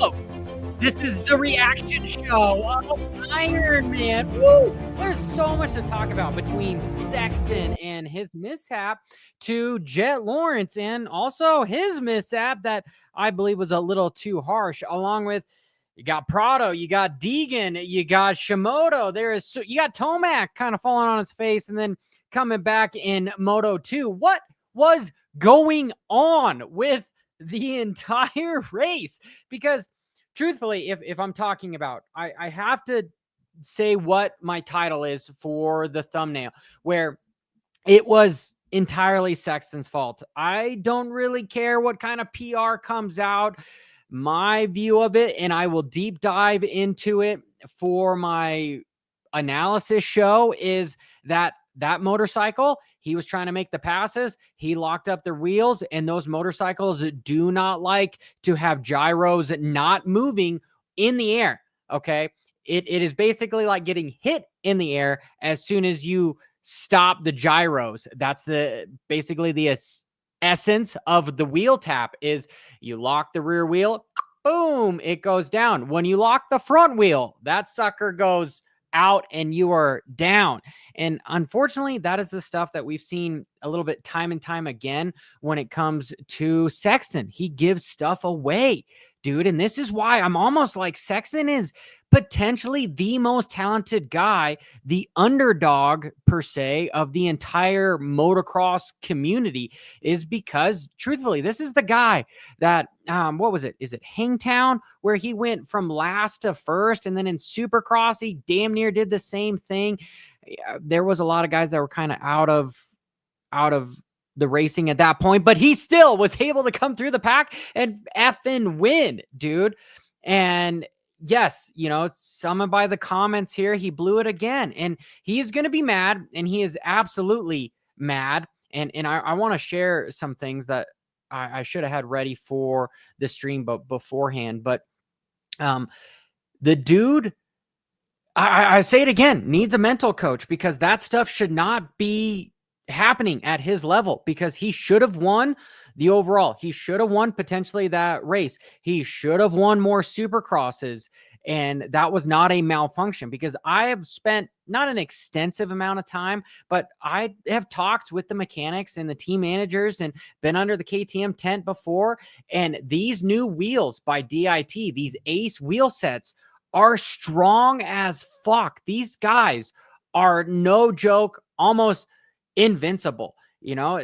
folks, this is the reaction show of Ironman. Woo! There's so much to talk about between Sexton and his mishap to Jett Lawrence and also his mishap that I believe was a little too harsh, along with you got Prado, you got Degen, you got Shimoda, you got Tomac kind of falling on his face and then coming back in Moto 2. What was going on with the entire race? Because truthfully, if I'm talking about, I have to say what my title is for the thumbnail, where it was entirely Sexton's fault. I don't really care what kind of PR comes out. My view of it, and I will deep dive into it for my analysis show, is that motorcycle, he was trying to make the passes, he locked up the wheels, and those motorcycles do not like to have gyros not moving in the air, okay? It is basically like getting hit in the air as soon as you stop the gyros. That's basically the essence of the wheel tap. Is you lock the rear wheel, boom, it goes down. When you lock the front wheel, that sucker goes out and you are down. And unfortunately, that is the stuff that we've seen a little bit time and time again when it comes to Sexton. He gives stuff away, dude. And this is why I'm almost like Sexton is potentially the most talented guy, the underdog per se of the entire motocross community, is because truthfully, this is the guy that, what was it? Is it Hangtown, where he went from last to first, and then in Supercross, he damn near did the same thing. There was a lot of guys that were kind of out of the racing at that point, but he still was able to come through the pack and effing win, dude. And yes, some by the comments here, he blew it again, and he is going to be mad, and he is absolutely mad. And I want to share some things that I should have had ready for the stream, but beforehand. But the dude, I say it again, needs a mental coach, because that stuff should not be happening at his level, because he should have won the overall. He should have won potentially that race. He should have won more Supercrosses, and that was not a malfunction, because I have spent not an extensive amount of time, but I have talked with the mechanics and the team managers and been under the KTM tent before, and these new wheels by DIT, these Ace wheel sets, are strong as fuck. These guys are no joke, almost invincible.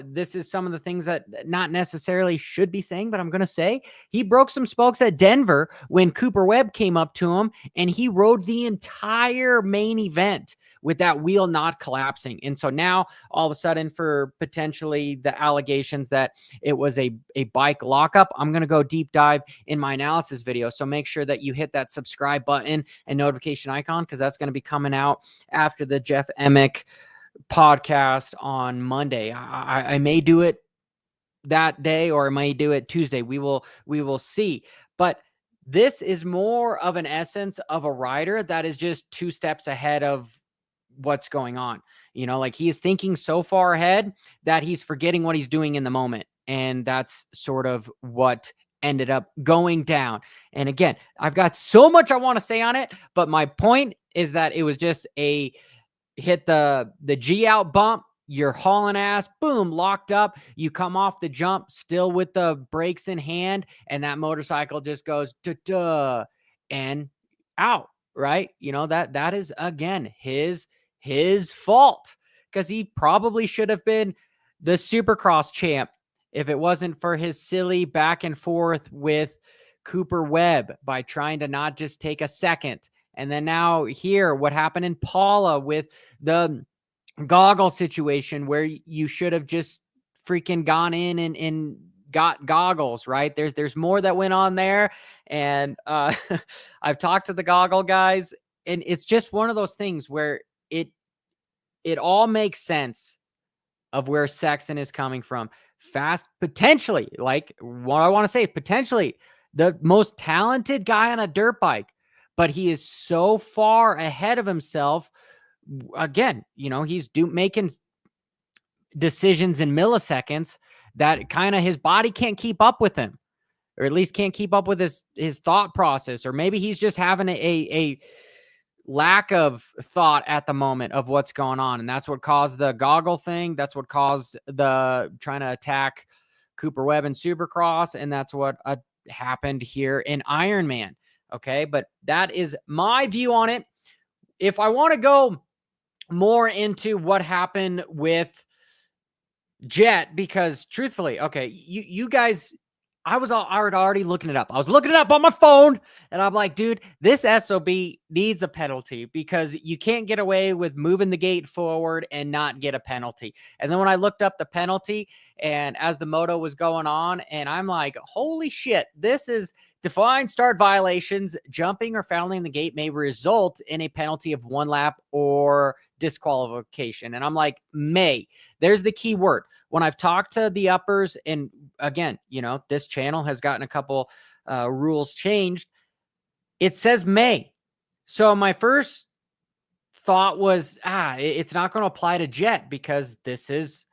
This is some of the things that not necessarily should be saying, but I'm going to say he broke some spokes at Denver when Cooper Webb came up to him, and he rode the entire main event with that wheel not collapsing. And so now all of a sudden, for potentially the allegations that it was a bike lockup, I'm going to go deep dive in my analysis video. So make sure that you hit that subscribe button and notification icon, because that's going to be coming out after the Jeff Emick podcast on Monday. I may do it that day, or I may do it Tuesday. We will see. But this is more of an essence of a rider that is just 2 steps ahead of what's going on. Like he is thinking so far ahead that he's forgetting what he's doing in the moment. And that's sort of what ended up going down. And again, I've got so much I want to say on it, but my point is that it was just hit the G out bump, you're hauling ass, boom, locked up, you come off the jump still with the brakes in hand, and that motorcycle just goes duh and out, right? That is again his fault, because he probably should have been the Supercross champ if it wasn't for his silly back and forth with Cooper Webb by trying to not just take a second. And then now here, what happened in Paula with the goggle situation, where you should have just freaking gone in and got goggles, right? There's more that went on there. And I've talked to the goggle guys, and it's just one of those things where it all makes sense of where Sexton is coming from. Fast, potentially, like what I want to say, potentially the most talented guy on a dirt bike, but he is so far ahead of himself. Again, he's making decisions in milliseconds that kind of his body can't keep up with him. or at least can't keep up with his thought process, or maybe he's just having a lack of thought at the moment of what's going on. And that's what caused the goggle thing. That's what caused the trying to attack Cooper Webb in Supercross. And that's what happened here in Ironman. Okay. But that is my view on it. If I want to go more into what happened with Jett, because truthfully, okay, you guys, I was already looking it up. I was looking it up on my phone, and I'm like, dude, this SOB needs a penalty because you can't get away with moving the gate forward and not get a penalty. And then when I looked up the penalty, and as the moto was going on, and I'm like, holy shit, this is defined start violations. Jumping or fouling the gate may result in a penalty of 1 lap or disqualification. And I'm like, may. There's the key word. When I've talked to the uppers, and again, this channel has gotten a couple rules changed, it says may. So my first thought was, it's not going to apply to Jett because this is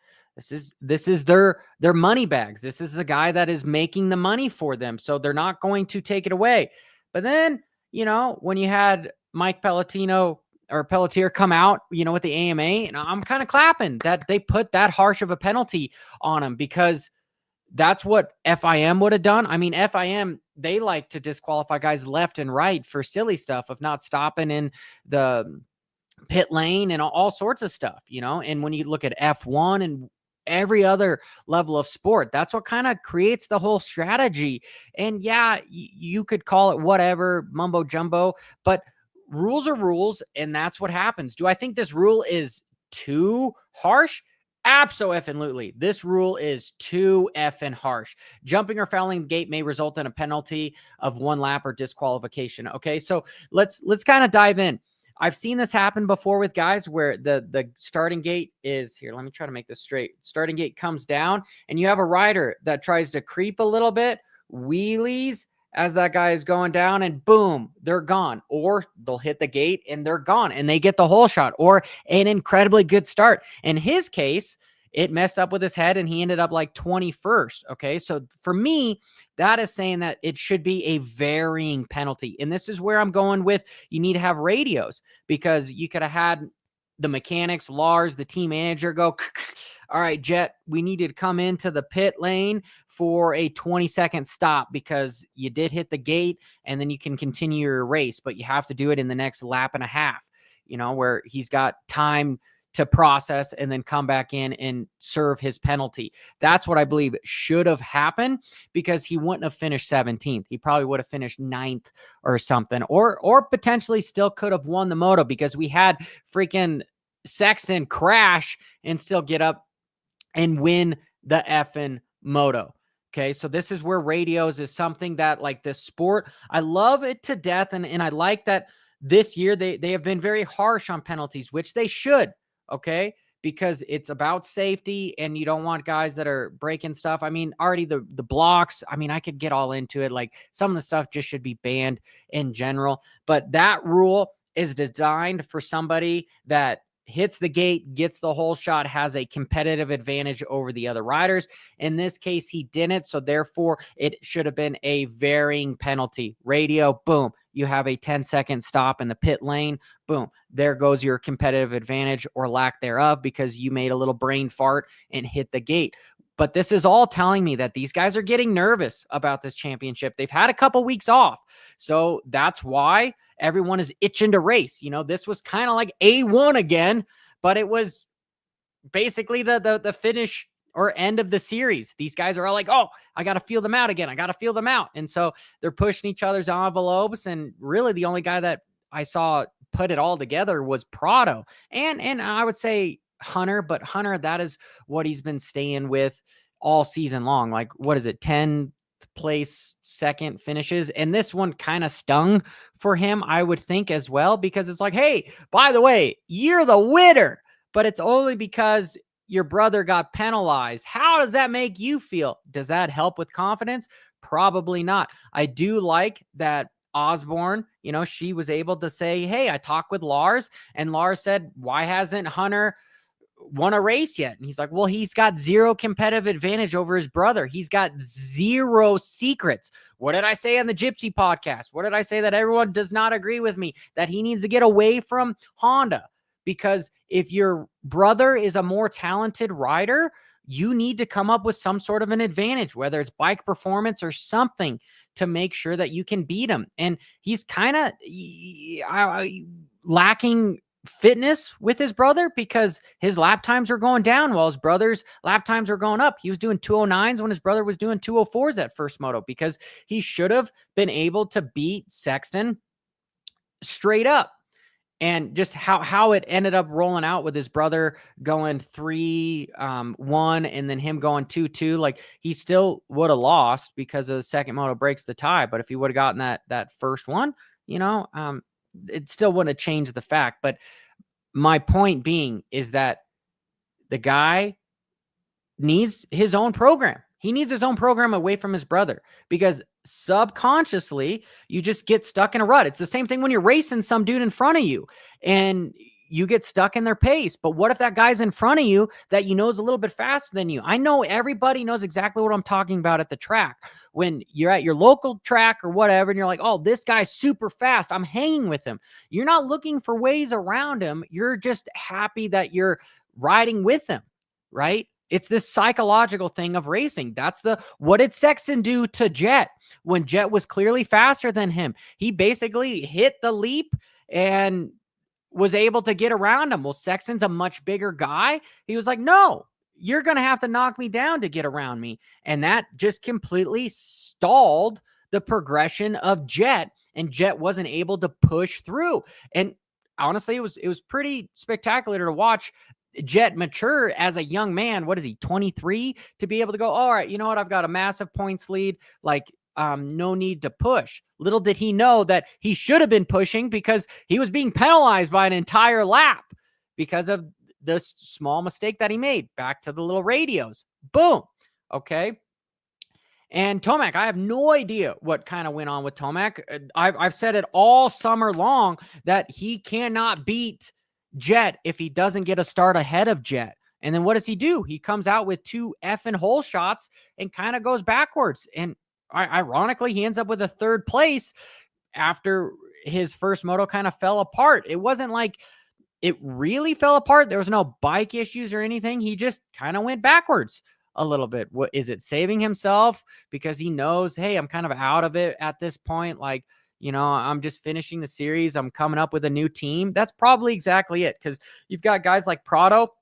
their money bags. This is a guy that is making the money for them. So they're not going to take it away. But then, when you had Mike Pelletier come out, with the AMA, and I'm kind of clapping that they put that harsh of a penalty on him, because that's what FIM would have done. I mean, FIM, they like to disqualify guys left and right for silly stuff of not stopping in the pit lane and all sorts of stuff, and when you look at F1 and every other level of sport, that's what kind of creates the whole strategy. And yeah, you could call it whatever, mumbo jumbo, but rules are rules, and that's what happens. Do I think this rule is too harsh? Absolutely. This rule is too effing harsh. Jumping or fouling the gate may result in a penalty of 1 lap or disqualification. Okay, so let's kind of dive in. I've seen this happen before with guys where the starting gate is here. Let me try to make this straight. Starting gate comes down, and you have a rider that tries to creep a little bit, wheelies as that guy is going down, and boom, they're gone. Or they'll hit the gate and they're gone, and they get the whole shot or an incredibly good start. In his case, it messed up with his head and he ended up like 21st. Okay. So for me, that is saying that it should be a varying penalty. And this is where I'm going with, you need to have radios, because you could have had the mechanics, Lars, the team manager go, all right, Jett, we need you to come into the pit lane for a 20-second stop because you did hit the gate, and then you can continue your race, but you have to do it in the next lap and a half, where he's got time to process and then come back in and serve his penalty. That's what I believe should have happened, because he wouldn't have finished 17th. He probably would have finished 9th or something, or potentially still could have won the moto, because we had freaking Sexton crash and still get up and win the effing moto. Okay, so this is where radios is something that, like, this sport, I love it to death, and I like that this year they have been very harsh on penalties, which they should, okay, because it's about safety, and you don't want guys that are breaking stuff. I mean, already the blocks, I mean, I could get all into it. Like, some of the stuff just should be banned in general, but that rule is designed for somebody that hits the gate, gets the whole shot, has a competitive advantage over the other riders. In this case, he didn't, so therefore it should have been a varying penalty. Radio, boom, you have a 10-second stop in the pit lane, boom, there goes your competitive advantage or lack thereof, because you made a little brain fart and hit the gate. But this is all telling me that these guys are getting nervous about this championship. They've had a couple weeks off, so that's why everyone is itching to race. This was kind of like A1 again, but it was basically the finish or end of the series. These guys are all like, oh, I got to feel them out again. I got to feel them out. And so they're pushing each other's envelopes. And really the only guy that I saw put it all together was Prado. And I would say Hunter, but Hunter, that is what he's been staying with all season long. Like, what is it? 10th place, second finishes. And this one kind of stung for him, I would think, as well, because it's like, hey, by the way, you're the winner, but it's only because your brother got penalized. How does that make you feel? Does that help with confidence? Probably not. I do like that Osborne, she was able to say, hey, I talked with Lars, and Lars said, why hasn't Hunter won a race yet. And he's like, well, he's got zero competitive advantage over his brother. He's got zero secrets. What did I say on the Gypsy podcast? What did I say that everyone does not agree with me, that he needs to get away from Honda? Because if your brother is a more talented rider, you need to come up with some sort of an advantage, whether it's bike performance or something, to make sure that you can beat him. And he's kind of lacking fitness with his brother because his lap times are going down while his brother's lap times are going up. He was doing 209s when his brother was doing 204s at first moto, because he should have been able to beat Sexton straight up. And just how it ended up rolling out with his brother going 3-1 and then him going 2-2, like he still would have lost because of the second moto breaks the tie. But if he would have gotten that first one, it still wouldn't have changed the fact. But my point being is that the guy needs his own program. He needs his own program away from his brother, because subconsciously you just get stuck in a rut. It's the same thing when you're racing some dude in front of you and you get stuck in their pace. But what if that guy's in front of you that you know is a little bit faster than you? I know everybody knows exactly what I'm talking about at the track. When you're at your local track or whatever, and you're like, oh, this guy's super fast, I'm hanging with him. You're not looking for ways around him. You're just happy that you're riding with him, right? It's this psychological thing of racing. What did Sexton do to Jett when Jett was clearly faster than him? He basically hit the leap and was able to get around him. Well, Sexton's a much bigger guy. He was like, no, you're going to have to knock me down to get around me. And that just completely stalled the progression of Jett, and Jett wasn't able to push through. And honestly, it was pretty spectacular to watch Jett mature as a young man. What is he, 23, to be able to go, all right, you know what? I've got a massive points lead. Like, no need to push. Little did he know that he should have been pushing, because he was being penalized by an entire lap because of the small mistake that he made. Back to the little radios. Boom. Okay. And Tomac, I have no idea what kind of went on with Tomac. I've said it all summer long that he cannot beat Jett if he doesn't get a start ahead of Jett. And then what does he do? He comes out with 2 effing hole shots and kind of goes backwards. And ironically, he ends up with a 3rd place after his first moto kind of fell apart. It wasn't like it really fell apart. There was no bike issues or anything. He just kind of went backwards a little bit. What is it, saving himself because he knows, hey, I'm kind of out of it at this point. Like, I'm just finishing the series. I'm coming up with a new team. That's probably exactly it. Because you've got guys like Prado,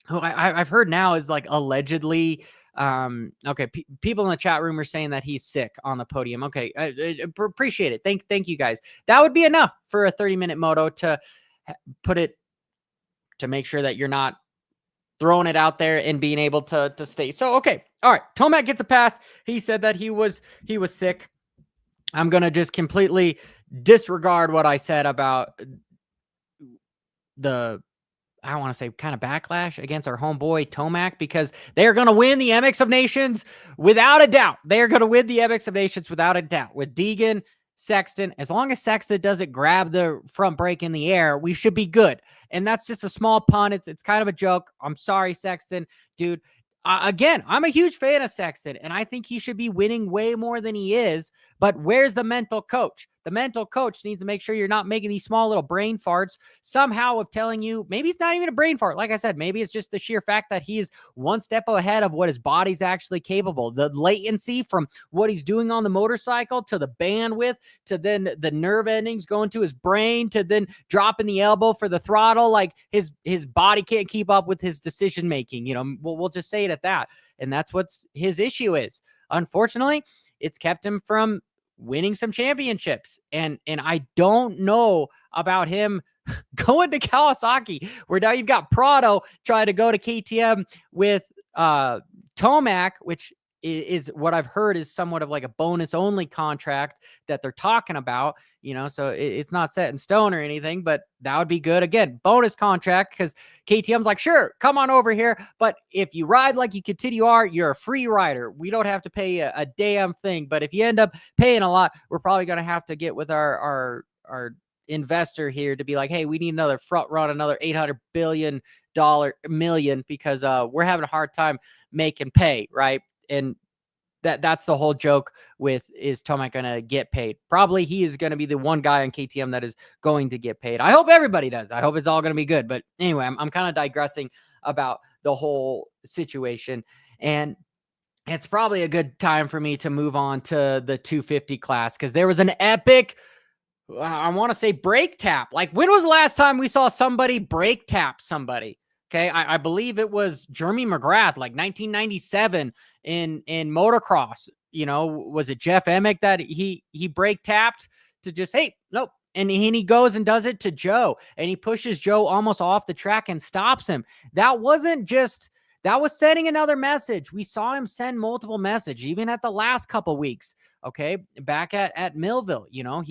who I've heard now is like allegedly, people in the chat room are saying that he's sick on the podium. Okay, I appreciate it. Thank you guys. That would be enough for a 30-minute moto to put it, to make sure that you're not throwing it out there and being able to stay. So, okay. All right. Tomac gets a pass. He said that he was sick. I'm going to just completely disregard what I said about the, I don't want to say kind of backlash against our homeboy Tomac, because they're going to win the MX of Nations without a doubt. They're going to win the MX of Nations without a doubt with Degen, Sexton. As long as Sexton doesn't grab the front brake in the air, we should be good. And that's just a small pun. It's kind of a joke. I'm sorry, Sexton, dude. Again, I'm a huge fan of Sexton, and I think he should be winning way more than he is. But where's the mental coach? The mental coach needs to make sure you're not making these small little brain farts somehow of telling you, maybe it's not even a brain fart. Like I said, maybe it's just the sheer fact that he's one step ahead of what his body's actually capable. The latency from what he's doing on the motorcycle to the bandwidth to then the nerve endings going to his brain to then dropping the elbow for the throttle. Like his body can't keep up with his decision making. We'll just say it at that. And that's what his issue is. Unfortunately, it's kept him from winning some championships. And I don't know about him going to Kawasaki, where now you've got Prado trying to go to KTM with Tomac, which is what I've heard is somewhat of like a bonus only contract that they're talking about, so it's not set in stone or anything, but that would be good. Again, bonus contract, because KTM's like, sure, come on over here. But if you ride like you continue are, you're a free rider. We don't have to pay a damn thing. But if you end up paying a lot, we're probably going to have to get with our investor here to be like, hey, we need another front run, another $800 billion million because we're having a hard time making pay, right? And that's the whole joke with, is Tomac going to get paid? Probably he is going to be the one guy on KTM that is going to get paid. I hope everybody does. I hope it's all going to be good. But anyway, I'm kind of digressing about the whole situation. And it's probably a good time for me to move on to the 250 class, because there was an epic, I want to say, break tap. Like, when was the last time we saw somebody break tap somebody? Okay, I believe it was Jeremy McGrath, like 1997 in motocross. You know, was it Jeff Emick that he break tapped to just, hey, nope. And he goes and does it to Joe, and he pushes Joe almost off the track and stops him. That wasn't just, that was sending another message. We saw him send multiple messages, even at the last couple weeks. Okay, back at Millville, you know,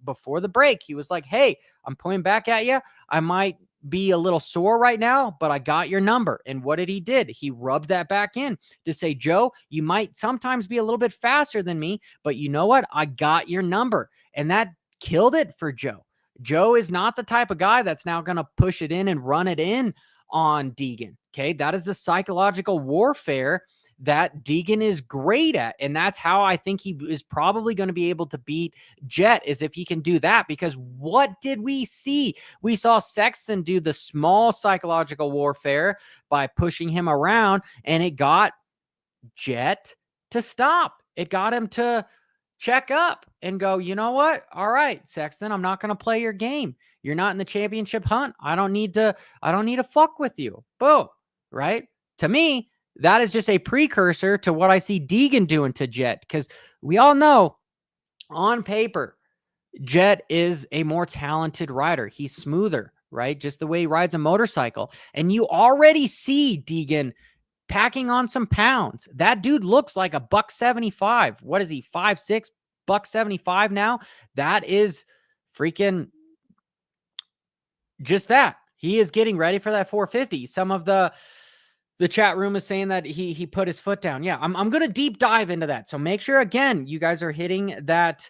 before the break, he was like, hey, I'm pointing back at you. I might be a little sore right now, but I got your number. And what did he did? He rubbed that back in to say, Joe, you might sometimes be a little bit faster than me, but you know what? I got your number. And that killed it for Joe. Joe is not the type of guy that's now going to push it in and run it in on Degen. Okay, that is the psychological warfare that Degen is great at. And that's how I think he is probably going to be able to beat Jett, is if he can do that. Because what did we see? We saw Sexton do the small psychological warfare by pushing him around, and it got Jett to stop. It got him to check up and go, you know what? All right, Sexton, I'm not going to play your game. You're not in the championship hunt. I don't need to fuck with you. Boom. Right? To me, that is just a precursor to what I see Degen doing to Jett, because we all know on paper, Jett is a more talented rider. He's smoother, right? Just the way he rides a motorcycle. And you already see Degen packing on some pounds. That dude looks like a $175. What is he? 5'6", $175 now? That is freaking just that. He is getting ready for that 450. Some of the chat room is saying that he put his foot down. Yeah, I'm going to deep dive into that. So make sure, again, you guys are hitting that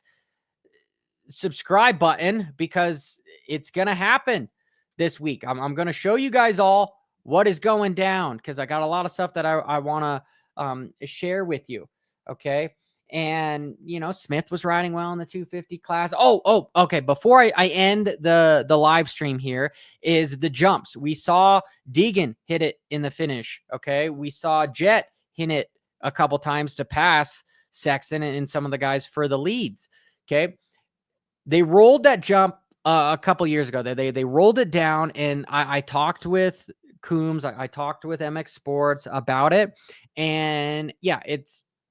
subscribe button, because it's going to happen this week. I'm going to show you guys all what is going down, because I got a lot of stuff that I want to share with you. Okay. And, you know, Smith was riding well in the 250 class. Oh, okay. Before I end the live stream here, is the jumps. We saw Degen hit it in the finish. Okay. We saw Jett hit it a couple times to pass Sexton and some of the guys for the leads. Okay. They rolled that jump a couple years ago. They rolled it down, and I talked with Coombs. I talked with MX Sports about it. And yeah,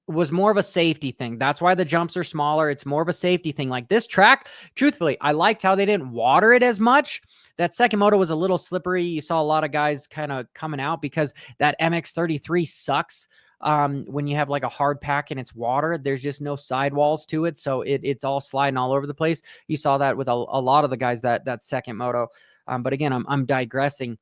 was more of a safety thing. That's why the jumps are smaller. It's more of a safety thing. Like this track, truthfully, I liked how they didn't water it as much. That second moto was a little slippery. You saw a lot of guys kind of coming out because that MX-33 sucks. When you have like a hard pack and it's water, there's just no sidewalls to it. So it's all sliding all over the place. You saw that with a lot of the guys that second moto. But again, I'm digressing.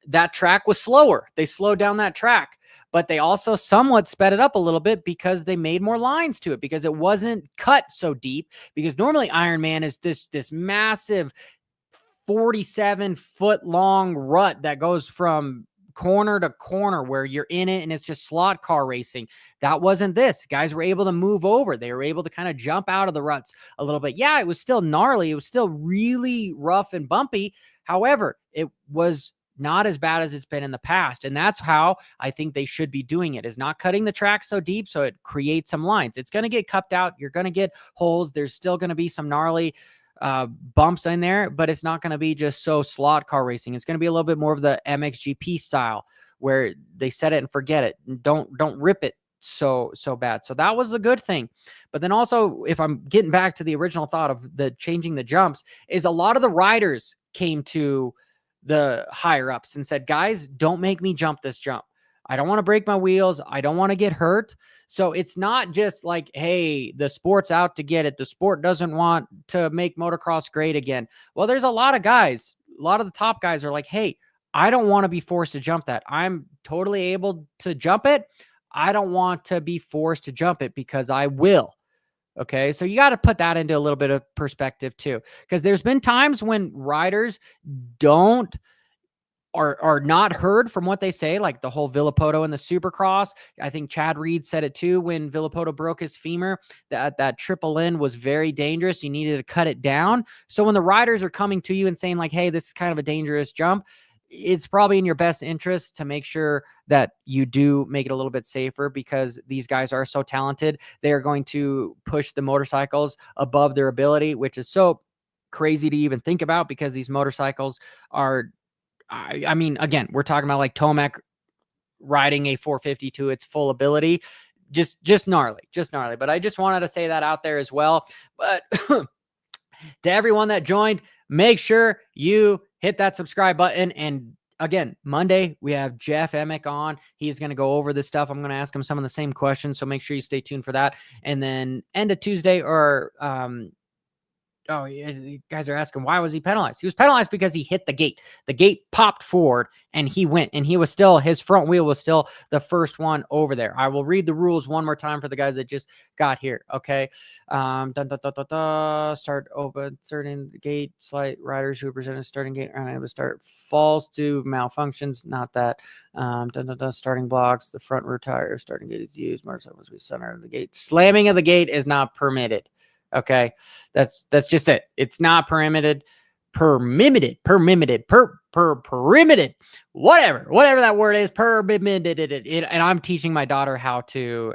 That track was slower. They slowed down that track, but they also somewhat sped it up a little bit because they made more lines to it, because it wasn't cut so deep. Because normally Ironman is this massive 47-foot long rut that goes from corner to corner where you're in it and it's just slot car racing. That wasn't this. Guys were able to move over. They were able to kind of jump out of the ruts a little bit. Yeah, it was still gnarly. It was still really rough and bumpy. However, it was not as bad as it's been in the past. And that's how I think they should be doing it, is not cutting the track so deep so it creates some lines. It's going to get cupped out. You're going to get holes. There's still going to be some gnarly bumps in there, but it's not going to be just so slot car racing. It's going to be a little bit more of the MXGP style, where they set it and forget it. Don't rip it so bad. So that was the good thing. But then also, if I'm getting back to the original thought of the changing the jumps, is a lot of the riders came to the higher ups and said, guys, don't make me jump this jump. I don't want to break my wheels. I don't want to get hurt. So it's not just like, hey, the sport's out to get it. The sport doesn't want to make motocross great again. Well, there's a lot of guys, a lot of the top guys are like, hey, I don't want to be forced to jump that. I'm totally able to jump it. I don't want to be forced to jump it because I will. Okay, so you got to put that into a little bit of perspective too, because there's been times when riders don't are not heard from what they say, like the whole Villapoto and the Supercross. I think Chad Reed said it too when Villapoto broke his femur, that triple in was very dangerous. You needed to cut it down. So when the riders are coming to you and saying like, hey, this is kind of a dangerous jump, it's probably in your best interest to make sure that you do make it a little bit safer, because these guys are so talented. They are going to push the motorcycles above their ability, which is so crazy to even think about, because these motorcycles are, I mean, again, we're talking about like Tomac riding a 450 to its full ability. Just gnarly. But I just wanted to say that out there as well. But to everyone that joined, make sure you hit that subscribe button. And again, Monday, we have Jeff Emick on. He's going to go over this stuff. I'm going to ask him some of the same questions, so make sure you stay tuned for that. And then end of Tuesday, or oh, you guys are asking, why was he penalized? He was penalized because he hit the gate. The gate popped forward and he went, and he was still, his front wheel was still the first one over there. I will read the rules one more time for the guys that just got here. Okay. Start open, starting the gate, slight riders who present a starting gate are unable to start, falls to malfunctions. Not that. Starting blocks, the front rear tire, starting gate is used. Motorcycles be center of the gate. Slamming of the gate is not permitted. Okay, that's just it. It's not permitted, whatever that word is, permitted. And I'm teaching my daughter how to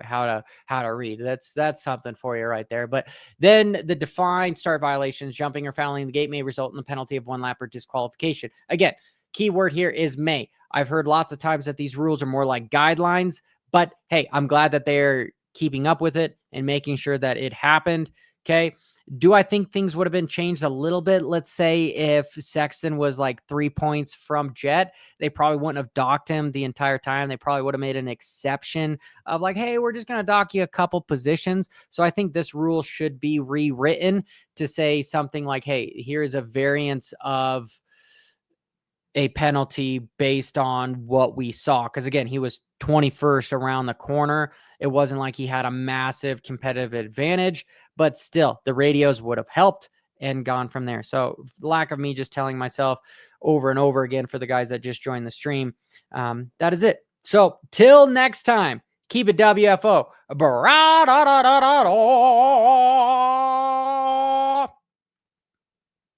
read. That's something for you right there. But then the defined start violations, jumping or fouling the gate, may result in the penalty of 1 lap or disqualification. Again, key word here is may. I've heard lots of times that these rules are more like guidelines, but hey, I'm glad that they're keeping up with it and making sure that it happened. Okay. Do I think things would have been changed a little bit? Let's say if Sexton was like 3 points from Jett, they probably wouldn't have docked him the entire time. They probably would have made an exception of like, hey, we're just going to dock you a couple positions. So I think this rule should be rewritten to say something like, hey, here's a variance of a penalty based on what we saw. Because again, he was 21st around the corner. It wasn't like he had a massive competitive advantage, but still the radios would have helped and gone from there. So lack of me just telling myself over and over again for the guys that just joined the stream. That is it. So till next time, keep it WFO.